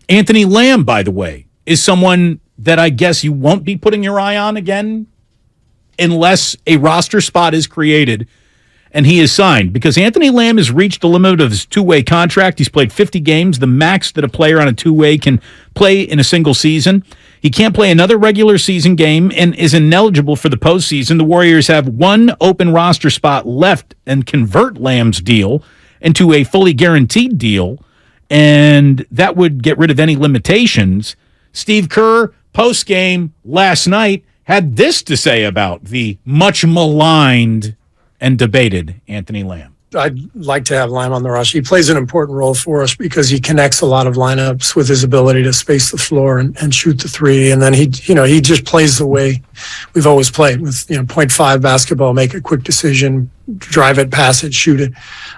Anthony Lamb, by the way, is someone that I guess you won't be putting your eye on again unless a roster spot is created and he is signed, because Anthony Lamb has reached the limit of his two-way contract. He's played 50 games, the max that a player on a two-way can play in a single season. He can't play another regular season game and is ineligible for the postseason. The Warriors have one open roster spot left and convert Lamb's deal into a fully guaranteed deal, and that would get rid of any limitations. Steve Kerr, post-game last night, had this to say about the much maligned and debated Anthony Lamb. I'd like to have Lamb on the roster. He plays an important role for us because he connects a lot of lineups with his ability to space the floor and shoot the three. And then he just plays the way we've always played with, 0.5 basketball, make a quick decision, drive it, pass it, shoot it.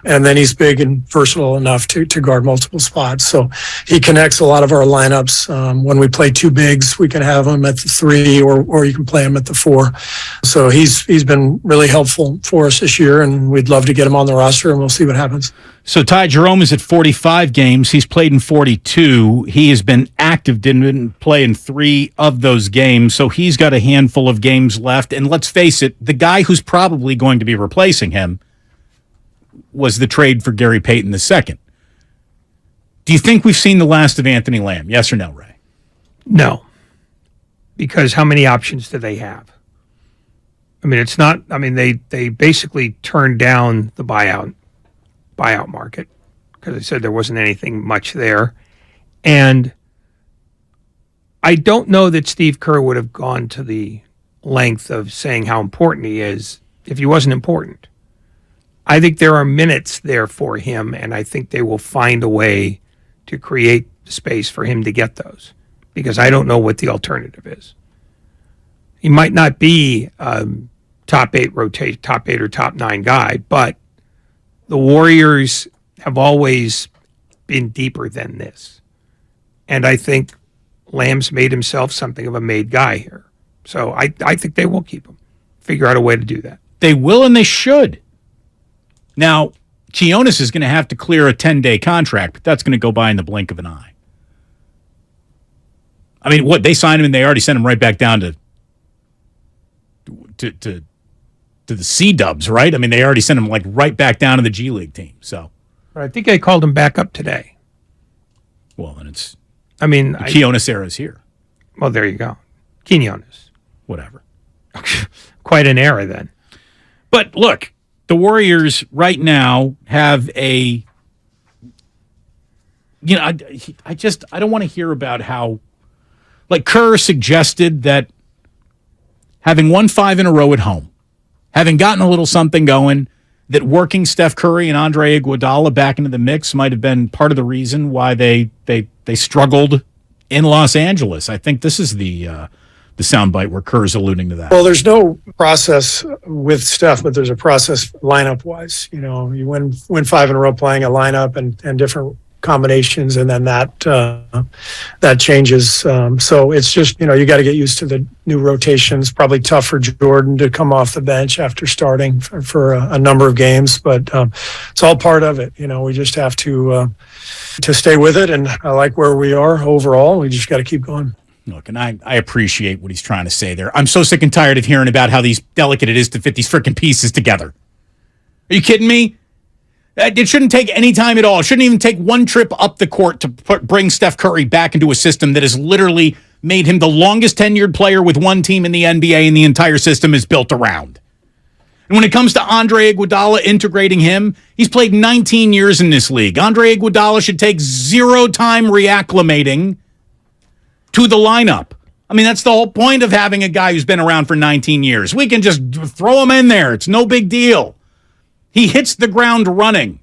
And then he's big and versatile enough to guard multiple spots. So he connects a lot of our lineups. When we play two bigs, we can have him at the three or you can play him at the four. So he's been really helpful for us this year, and we'd love to get him on the roster, and we'll see what happens. So Ty Jerome is at 45 games. He's played in 42. He has been active, didn't play in 3 of those games, so he's got a handful of games left. And let's face it, the guy who's probably going to be replacing him was the trade for Gary Payton II. Do you think we've seen the last of Anthony Lamb? Yes or no, Ray? No. Because how many options do they have? They basically turned down the buyout market because they said there wasn't anything much there. And I don't know that Steve Kerr would have gone to the length of saying how important he is if he wasn't important. I think there are minutes there for him, and I think they will find a way to create space for him to get those, because I don't know what the alternative is. He might not be top 8 or top 9 guy, but the Warriors have always been deeper than this. And I think Lamb's made himself something of a made guy here. So I think they will keep him, figure out a way to do that. They will, and they should. Now, Chionis is going to have to clear a 10-day contract, but that's going to go by in the blink of an eye. I mean, they signed him and they already sent him right back down to the C-dubs, right? I mean, they already sent him right back down to the G League team. So, I think they called him back up today. Well, then the Chionis era is here. Well, there you go. Quinones. Whatever. Quite an era then. But look, the Warriors right now have I don't want to hear about how, Kerr suggested that having won 5 in a row at home, having gotten a little something going, that working Steph Curry and Andre Iguodala back into the mix might have been part of the reason why they struggled in Los Angeles. I think this is the soundbite where Kerr's alluding to that. Well, there's no process with Steph, but there's a process lineup-wise. You win 5 in a row playing a lineup and different combinations, and then that changes. So it's just, you got to get used to the new rotations. Probably tough for Jordan to come off the bench after starting for a number of games, but it's all part of it. We just have to stay with it, and I like where we are overall. We just got to keep going. Look, and I appreciate what he's trying to say there. I'm so sick and tired of hearing about how delicate it is to fit these freaking pieces together. Are you kidding me? It shouldn't take any time at all. It shouldn't even take one trip up the court to bring Steph Curry back into a system that has literally made him the longest tenured player with one team in the NBA, and the entire system is built around. And when it comes to Andre Iguodala, integrating him, he's played 19 years in this league. Andre Iguodala should take 0 time reacclimating to the lineup. I mean, that's the whole point of having a guy who's been around for 19 years. We can just throw him in there. It's no big deal. He hits the ground running.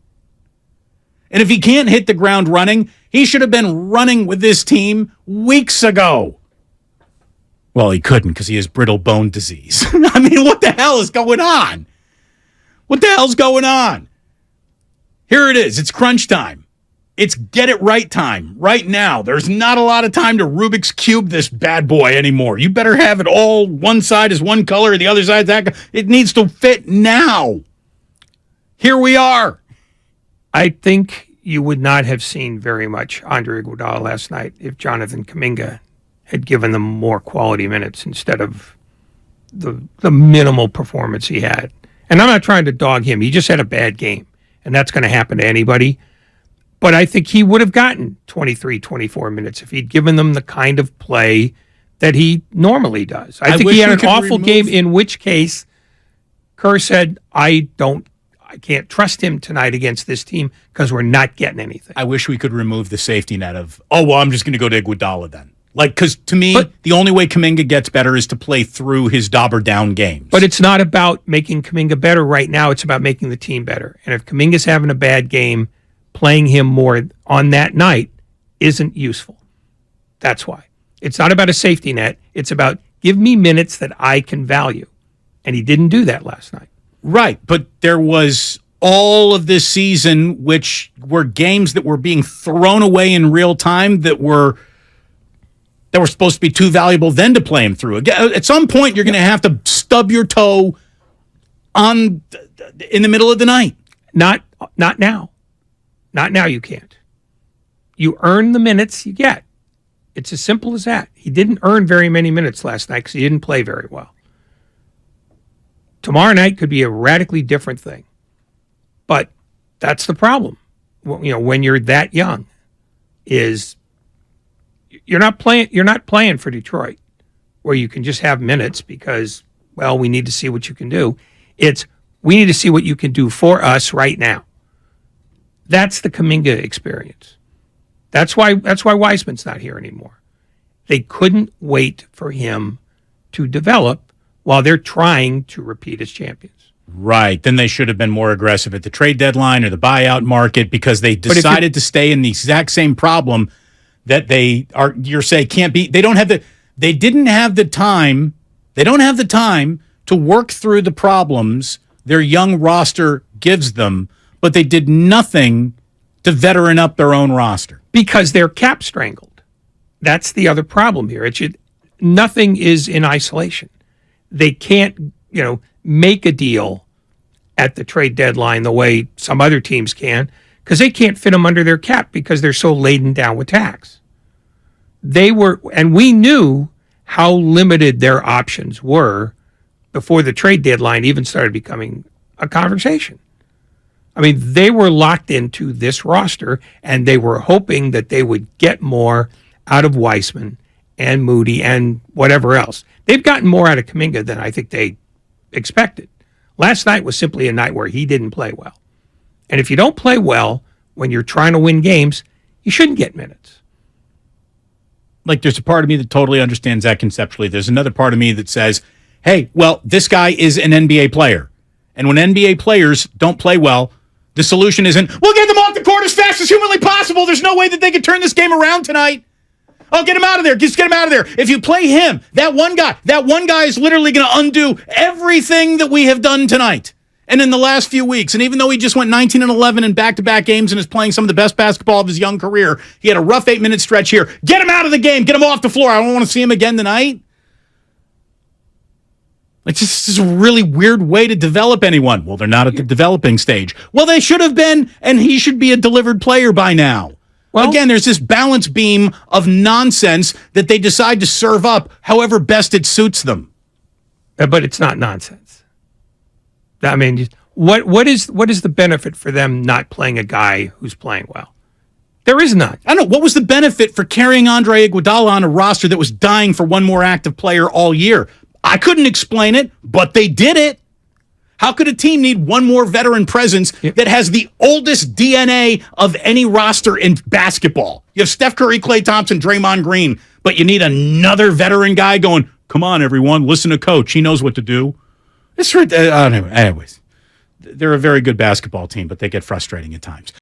And if he can't hit the ground running, he should have been running with this team weeks ago. Well, he couldn't because he has brittle bone disease. I mean, what the hell is going on? What the hell's going on? Here it is. It's crunch time. It's get it right time right now. There's not a lot of time to Rubik's Cube this bad boy anymore. You better have it all. One side is one color, the other side's that color. It needs to fit now. Here we are. I think you would not have seen very much Andre Iguodala last night if Jonathan Kuminga had given them more quality minutes instead of the minimal performance he had. And I'm not trying to dog him. He just had a bad game, and that's going to happen to anybody. But I think he would have gotten 23, 24 minutes if he'd given them the kind of play that he normally does. I think he had an awful game, in which case Kerr said, I can't trust him tonight against this team because we're not getting anything. I wish we could remove the safety net of, I'm just going to go to Iguodala then. Because to me, the only way Kuminga gets better is to play through his dauber down games. But it's not about making Kuminga better right now. It's about making the team better. And if Kuminga's having a bad game, playing him more on that night isn't useful. That's why. It's not about a safety net. It's about give me minutes that I can value. And he didn't do that last night. Right, but there was all of this season, which were games that were being thrown away in real time that were supposed to be too valuable then to play him through. At some point, you're going to have to stub your toe in the middle of the night. Not now. Not now you can't. You earn the minutes you get. It's as simple as that. He didn't earn very many minutes last night because he didn't play very well. Tomorrow night could be a radically different thing. But that's the problem. When you're that young, is you're not playing for Detroit where you can just have minutes because, we need to see what you can do. It's we need to see what you can do for us right now. That's the Kuminga experience. That's why Wiseman's not here anymore. They couldn't wait for him to develop while they're trying to repeat as champions. Right. Then they should have been more aggressive at the trade deadline or the buyout market because they decided to stay in the exact same problem that you're saying can't be. They don't have the time to work through the problems their young roster gives them, but they did nothing to veteran up their own roster. Because they're cap strangled. That's the other problem here. Nothing is in isolation. They can't, make a deal at the trade deadline the way some other teams can because they can't fit them under their cap because they're so laden down with tax. And we knew how limited their options were before the trade deadline even started becoming a conversation. I mean, they were locked into this roster, and they were hoping that they would get more out of Wiseman and Moody and whatever else. They've gotten more out of Kuminga than I think they expected. Last night was simply a night where he didn't play well. And if you don't play well when you're trying to win games, you shouldn't get minutes. There's a part of me that totally understands that conceptually. There's another part of me that says, hey, this guy is an NBA player. And when NBA players don't play well, the solution isn't, we'll get them off the court as fast as humanly possible. There's no way that they can turn this game around tonight. Oh, get him out of there. Just get him out of there. If you play him, that one guy is literally going to undo everything that we have done tonight and in the last few weeks. And even though he just went 19-11 in back-to-back games and is playing some of the best basketball of his young career, he had a rough 8-minute stretch here. Get him out of the game. Get him off the floor. I don't want to see him again tonight. This is a really weird way to develop anyone. Well, they're not at the developing stage. Well, they should have been, and he should be a delivered player by now. Well, again, there's this balance beam of nonsense that they decide to serve up however best it suits them. But it's not nonsense. I mean, what is the benefit for them not playing a guy who's playing well? There is none. I don't know. What was the benefit for carrying Andre Iguodala on a roster that was dying for one more active player all year? I couldn't explain it, but they did it. How could a team need one more veteran presence that has the oldest DNA of any roster in basketball? You have Steph Curry, Klay Thompson, Draymond Green, but you need another veteran guy going, come on, everyone, listen to Coach. He knows what to do. Anyways, they're a very good basketball team, but they get frustrating at times.